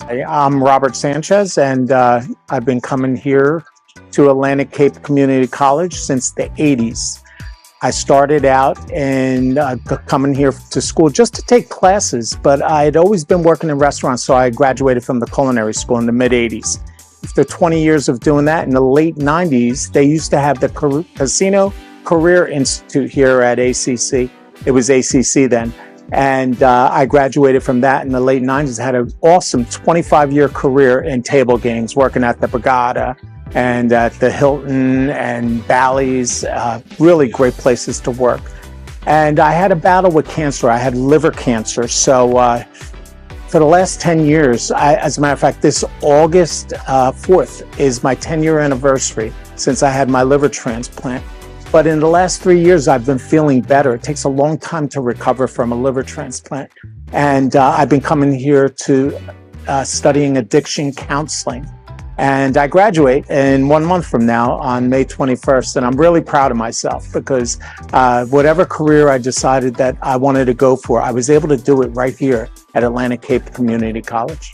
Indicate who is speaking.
Speaker 1: I'm Robert Sanchez, and I've been coming here to Atlantic Cape Community College since the 80s. I started out in coming here to school just to take classes, but I had always been working in restaurants, so I graduated from the culinary school in the mid-80s. After 20 years of doing that, in the late 90s, they used to have the Casino Career Institute here at ACC. It was ACC then. And I graduated from that in the late 90s, had an awesome 25-year career in table games, working at the Borgata and at the Hilton and Bally's, really great places to work. And I had a battle with cancer. I had liver cancer. So for the last 10 years, as a matter of fact, this August 4th is my 10-year anniversary since I had my liver transplant. But in the last 3 years, I've been feeling better. It takes a long time to recover from a liver transplant. And I've been coming here to studying addiction counseling. And I graduate in 1 month from now on May 21st. And I'm really proud of myself because whatever career I decided that I wanted to go for, I was able to do it right here at Atlantic Cape Community College.